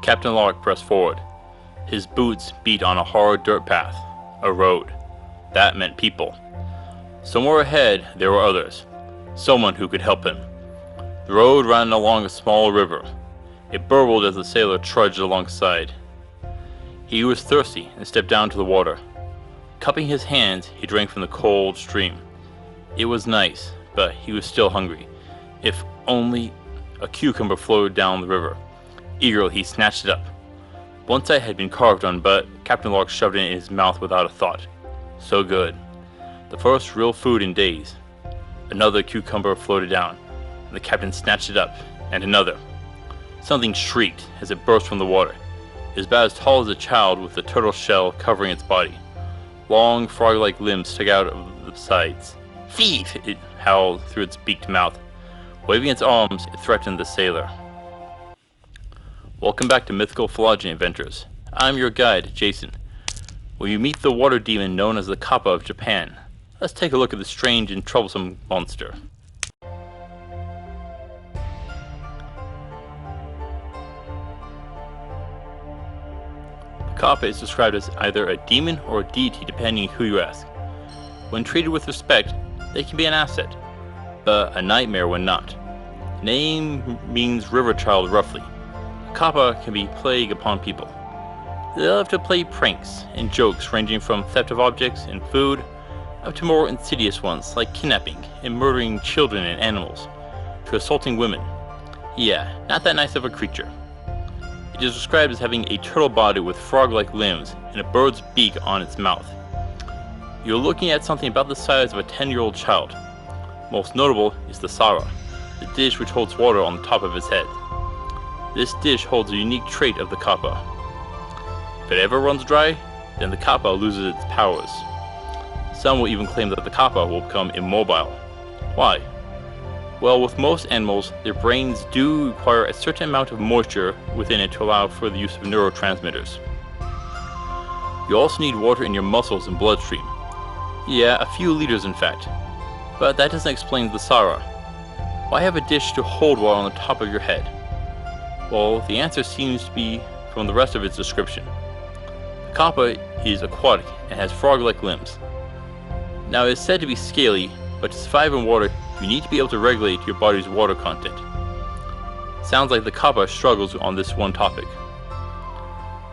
Captain Lark pressed forward. His boots beat on a hard dirt path, a road. That meant people. Somewhere ahead there were others, someone who could help him. The road ran along a small river. It burbled as the sailor trudged alongside. He was thirsty and stepped down to the water. Cupping his hands, he drank from the cold stream. It was nice, but he was still hungry. If only a cucumber flowed down the river. Eagerly he snatched it up. One side had been carved on, but Captain Lark shoved it in his mouth without a thought. So good. The first real food in days. Another cucumber floated down, and the captain snatched it up, and another. Something shrieked as it burst from the water. It was about as tall as a child, with the turtle shell covering its body. Long, frog-like limbs stuck out of the sides. "Thief!" it howled through its beaked mouth. Waving its arms, it threatened the sailor. Welcome back to Mythical Phylogeny Adventures. I'm your guide, Jason. When you meet the water demon known as the Kappa of Japan, let's take a look at the strange and troublesome monster. The Kappa is described as either a demon or a deity depending who you ask. When treated with respect, they can be an asset, but a nightmare when not. Name means river child roughly. Kappa can be plague upon people. They love to play pranks and jokes ranging from theft of objects and food up to more insidious ones like kidnapping and murdering children and animals, to assaulting women. Yeah, not that nice of a creature. It is described as having a turtle body with frog-like limbs and a bird's beak on its mouth. You're looking at something about the size of a 10-year-old child. Most notable is the Sara, the dish which holds water on the top of its head. This dish holds a unique trait of the Kappa. If it ever runs dry, then the Kappa loses its powers. Some will even claim that the Kappa will become immobile. Why? Well, with most animals, their brains do require a certain amount of moisture within it to allow for the use of neurotransmitters. You also need water in your muscles and bloodstream. Yeah, a few liters in fact. But that doesn't explain the Sara. Why have a dish to hold water on the top of your head? Well, the answer seems to be from the rest of its description. The Kappa is aquatic and has frog-like limbs. Now it is said to be scaly, but to survive in water, you need to be able to regulate your body's water content. Sounds like the Kappa struggles on this one topic.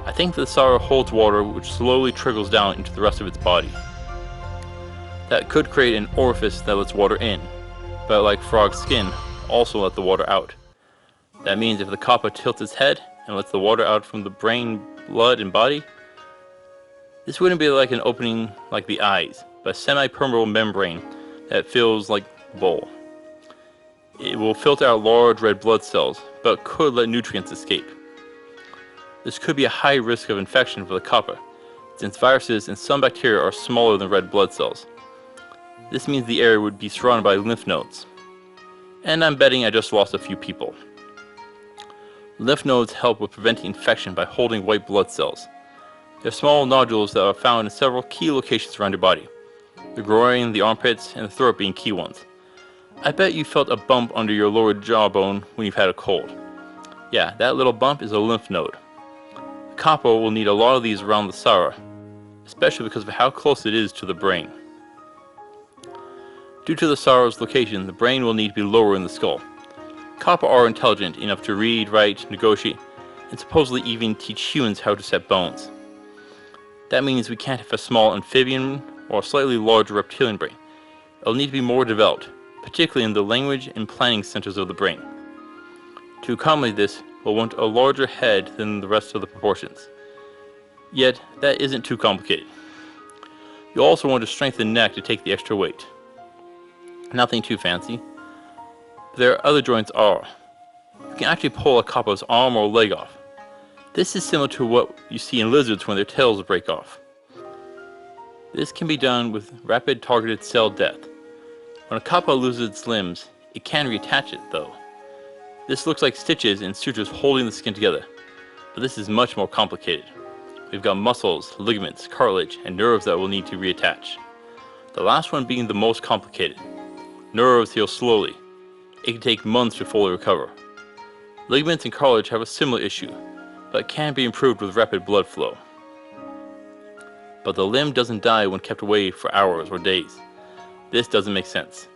I think the Sara holds water which slowly trickles down into the rest of its body. That could create an orifice that lets water in, but like frog skin, also let the water out. That means if the Kappa tilts its head and lets the water out from the brain, blood, and body, this wouldn't be like an opening like the eyes, but a semi-permeable membrane that feels like a bowl. It will filter out large red blood cells, but could let nutrients escape. This could be a high risk of infection for the Kappa, since viruses and some bacteria are smaller than red blood cells. This means the area would be surrounded by lymph nodes. And I'm betting I just lost a few people. Lymph nodes help with preventing infection by holding white blood cells. They're small nodules that are found in several key locations around your body. The groin, the armpits, and the throat being key ones. I bet you felt a bump under your lower jawbone when you've had a cold. Yeah, that little bump is a lymph node. The Kappa will need a lot of these around the Sara, especially because of how close it is to the brain. Due to the Sara's location, the brain will need to be lower in the skull. Kappa are intelligent enough to read, write, negotiate, and supposedly even teach humans how to set bones. That means we can't have a small amphibian or a slightly larger reptilian brain. It'll need to be more developed, particularly in the language and planning centers of the brain. To accommodate this, we'll want a larger head than the rest of the proportions. Yet, that isn't too complicated. You'll also want to strengthen the neck to take the extra weight. Nothing too fancy. Their other joints are. You can actually pull a Kappa's arm or leg off. This is similar to what you see in lizards when their tails break off. This can be done with rapid targeted cell death. When a Kappa loses its limbs, it can reattach it though. This looks like stitches and sutures holding the skin together, but this is much more complicated. We've got muscles, ligaments, cartilage, and nerves that will need to reattach. The last one being the most complicated. Nerves heal slowly. It can take months to fully recover. Ligaments and cartilage have a similar issue, but can be improved with rapid blood flow. But the limb doesn't die when kept away for hours or days. This doesn't make sense.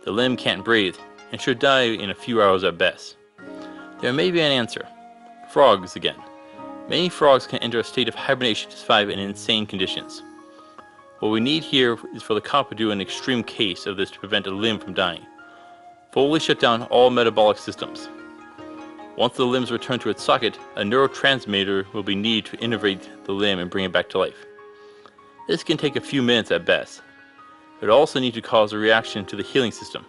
The limb can't breathe and should die in a few hours at best. There may be an answer. Frogs again. Many frogs can enter a state of hibernation to survive in insane conditions. What we need here is for the Kappa to do an extreme case of this to prevent a limb from dying. Fully shut down all metabolic systems. Once the limbs return to its socket, a neurotransmitter will be needed to innervate the limb and bring it back to life. This can take a few minutes at best. It will also need to cause a reaction to the healing system,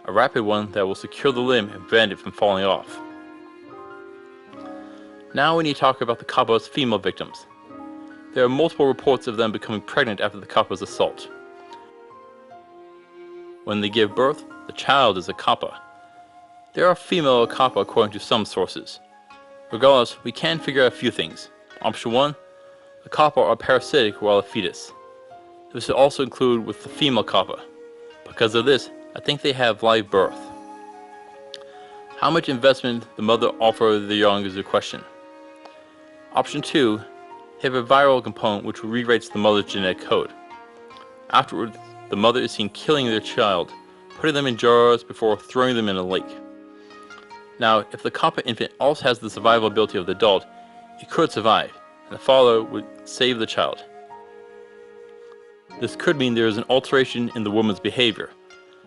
a rapid one that will secure the limb and prevent it from falling off. Now we need to talk about the Kappa's female victims. There are multiple reports of them becoming pregnant after the Kappa's assault. When they give birth, the child is a Kappa. There are female Kappa according to some sources. Regardless, we can figure out a few things. Option 1, the Kappa are parasitic while a fetus. This would also include with the female Kappa. Because of this, I think they have live birth. How much investment the mother offers the young is a question. Option 2, they have a viral component which rewrites the mother's genetic code. Afterwards, the mother is seen killing their child, putting them in jars before throwing them in a lake. Now, if the Kappa infant also has the survival ability of the adult, it could survive, and the father would save the child. This could mean there is an alteration in the woman's behavior,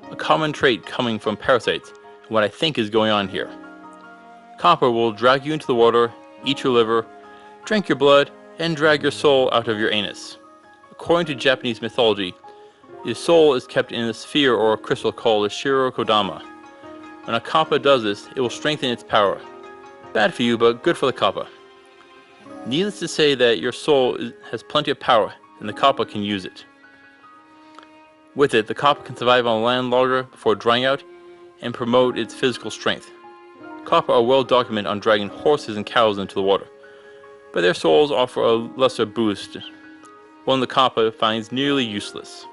a common trait coming from parasites, and what I think is going on here. Kappa will drag you into the water, eat your liver, drink your blood, and drag your soul out of your anus. According to Japanese mythology, the soul is kept in a sphere or a crystal called a Shirokodama. When a Kappa does this, it will strengthen its power. Bad for you, but good for the Kappa. Needless to say that your soul has plenty of power, and the Kappa can use it. With it, the Kappa can survive on land longer before drying out, and promote its physical strength. Kappa are well documented on dragging horses and cows into the water, but their souls offer a lesser boost, one the Kappa finds nearly useless.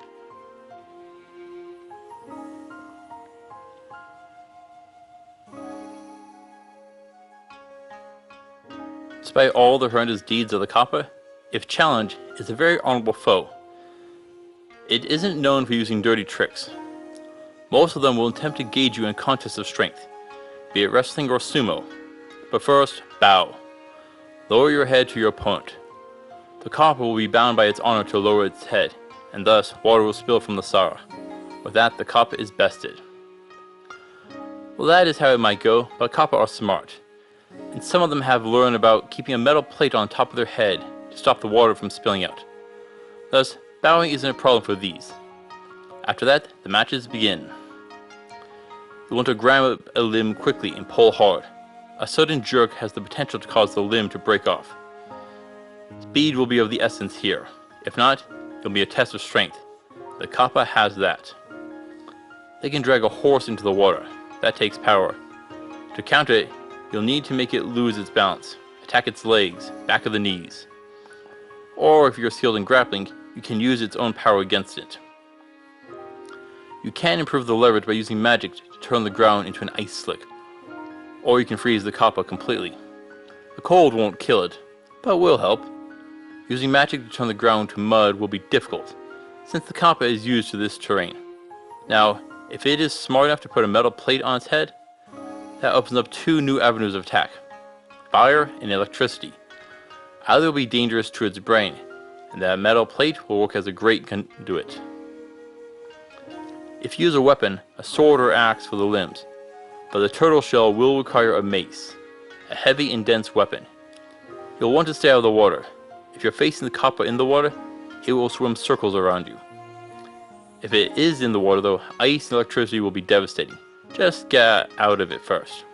Despite all the horrendous deeds of the Kappa, if challenged, it's a very honorable foe. It isn't known for using dirty tricks. Most of them will attempt to gauge you in contests of strength, be it wrestling or sumo. But first, bow. Lower your head to your opponent. The Kappa will be bound by its honor to lower its head, and thus water will spill from the Sara. With that, the Kappa is bested. Well, that is how it might go, but Kappa are smart. And some of them have learned about keeping a metal plate on top of their head to stop the water from spilling out. Thus, bowing isn't a problem for these. After that, the matches begin. You want to grab a limb quickly and pull hard. A sudden jerk has the potential to cause the limb to break off. Speed will be of the essence here. If not, it'll be a test of strength. The Kappa has that. They can drag a horse into the water. That takes power. To counter it, you'll need to make it lose its balance, attack its legs, back of the knees. Or if you're skilled in grappling, you can use its own power against it. You can improve the leverage by using magic to turn the ground into an ice slick, or you can freeze the Kappa completely. The cold won't kill it, but will help. Using magic to turn the ground to mud will be difficult, since the Kappa is used to this terrain. Now, if it is smart enough to put a metal plate on its head, that opens up two new avenues of attack: fire and electricity. Either will be dangerous to its brain, and that metal plate will work as a great conduit. If you use a weapon, a sword or axe for the limbs, but the turtle shell will require a mace, a heavy and dense weapon. You'll want to stay out of the water. If you're facing the Kappa in the water, it will swim circles around you. If it is in the water though, ice and electricity will be devastating. Just get out of it first.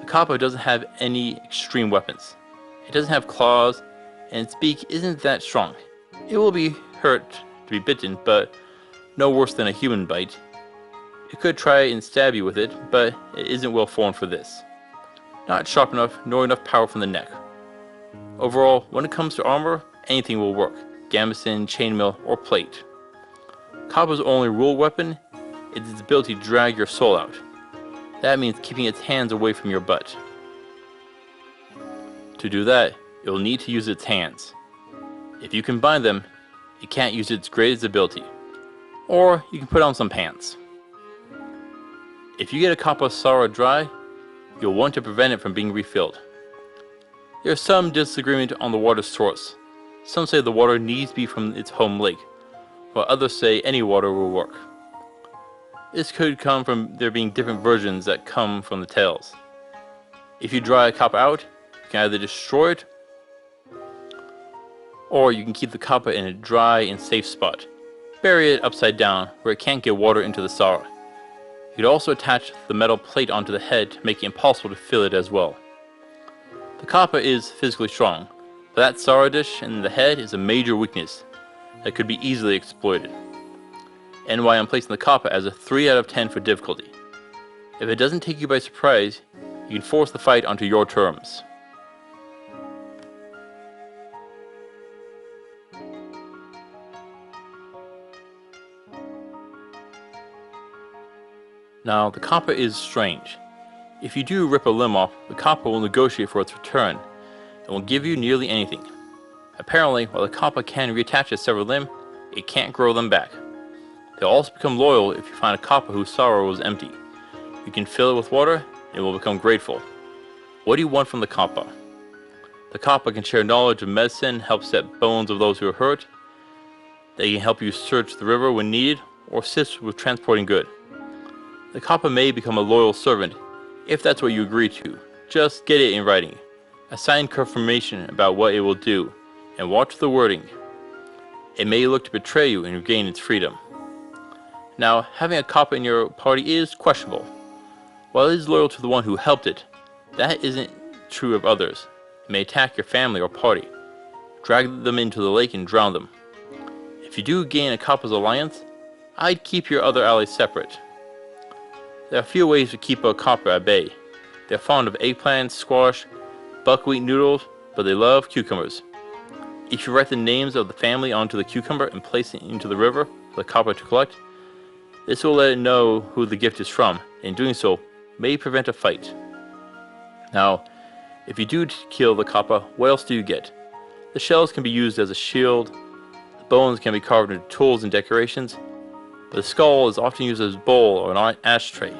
The Kappa doesn't have any extreme weapons. It doesn't have claws, and its beak isn't that strong. It will be hurt to be bitten, but no worse than a human bite. It could try and stab you with it, but it isn't well formed for this. Not sharp enough, nor enough power from the neck. Overall, when it comes to armor, anything will work: gambeson, chainmail, or plate. Kappa's only rule weapon is its ability to drag your soul out. That means keeping its hands away from your butt. To do that, it will need to use its hands. If you combine them, it can't use its greatest ability. Or you can put on some pants. If you get a Kappa Sara dry, you'll want to prevent it from being refilled. There is some disagreement on the water's source. Some say the water needs to be from its home lake, while others say any water will work. This could come from there being different versions that come from the tails. If you dry a Kappa out, you can either destroy it, or you can keep the Kappa in a dry and safe spot. Bury it upside down where it can't get water into the Sara. You could also attach the metal plate onto the head to make it impossible to fill it as well. The Kappa is physically strong, but that Sara dish in the head is a major weakness that could be easily exploited. And why I'm placing the Kappa as a 3 out of 10 for difficulty. If it doesn't take you by surprise, you can force the fight onto your terms. Now, the Kappa is strange. If you do rip a limb off, the Kappa will negotiate for its return and will give you nearly anything. Apparently, while the Kappa can reattach a severed limb, it can't grow them back. They'll also become loyal if you find a Kappa whose Sara was empty. You can fill it with water, and it will become grateful. What do you want from the Kappa? The Kappa can share knowledge of medicine, help set bones of those who are hurt. They can help you search the river when needed, or assist with transporting goods. The Kappa may become a loyal servant, if that's what you agree to. Just get it in writing. A signed confirmation about what it will do, and watch the wording. It may look to betray you and regain its freedom. Now, having a Kappa in your party is questionable. While it is loyal to the one who helped it, that isn't true of others. It may attack your family or party, drag them into the lake and drown them. If you do gain a Kappa's alliance, I'd keep your other allies separate. There are a few ways to keep a Kappa at bay. They're fond of eggplants, squash, buckwheat noodles, but they love cucumbers. If you write the names of the family onto the cucumber and place it into the river for the Kappa to collect, this will let it know who the gift is from, and in doing so, may prevent a fight. Now, if you do kill the Kappa, what else do you get? The shells can be used as a shield, the bones can be carved into tools and decorations, but the skull is often used as a bowl or an ashtray.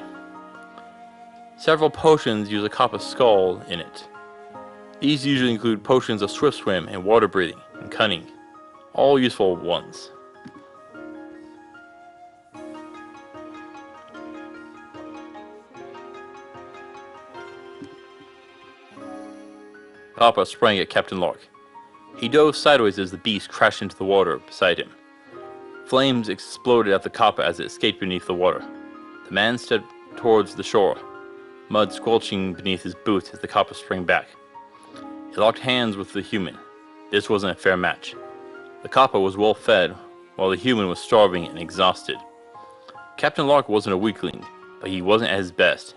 Several potions use a Kappa skull in it. These usually include potions of swift swim and water breathing and cunning, all useful ones. Kappa sprang at Captain Lark. He dove sideways as the beast crashed into the water beside him. Flames exploded at the Kappa as it escaped beneath the water. The man stepped towards the shore, mud squelching beneath his boots as the Kappa sprang back. He locked hands with the human. This wasn't a fair match. The Kappa was well fed, while the human was starving and exhausted. Captain Lark wasn't a weakling, but he wasn't at his best.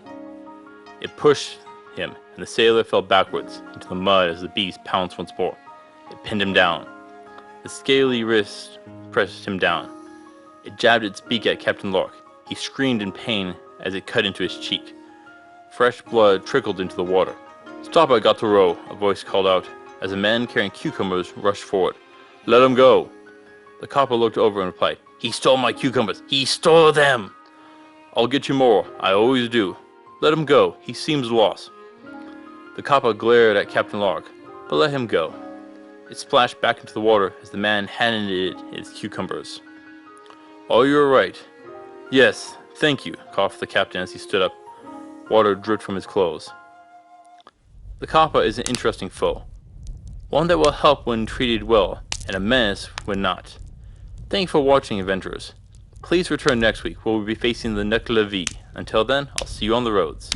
It pushed him, and the sailor fell backwards into the mud as the beast pounced once more. It pinned him down. The scaly wrist pressed him down. It jabbed its beak at Captain Lark. He screamed in pain as it cut into his cheek. Fresh blood trickled into the water. "Stop it, Gatoro," a voice called out, as a man carrying cucumbers rushed forward. "Let him go." The Kappa looked over and replied, "He stole my cucumbers! He stole them!" "I'll get you more. I always do. Let him go. He seems lost." The Kappa glared at Captain Lark, but let him go. It splashed back into the water as the man handed it its cucumbers. "Oh, you're right." "Yes, thank you," coughed the captain as he stood up. Water dripped from his clothes. The Kappa is an interesting foe. One that will help when treated well, and a menace when not. Thank you for watching, adventurers. Please return next week where we'll be facing the Nuclear V. Until then, I'll see you on the roads.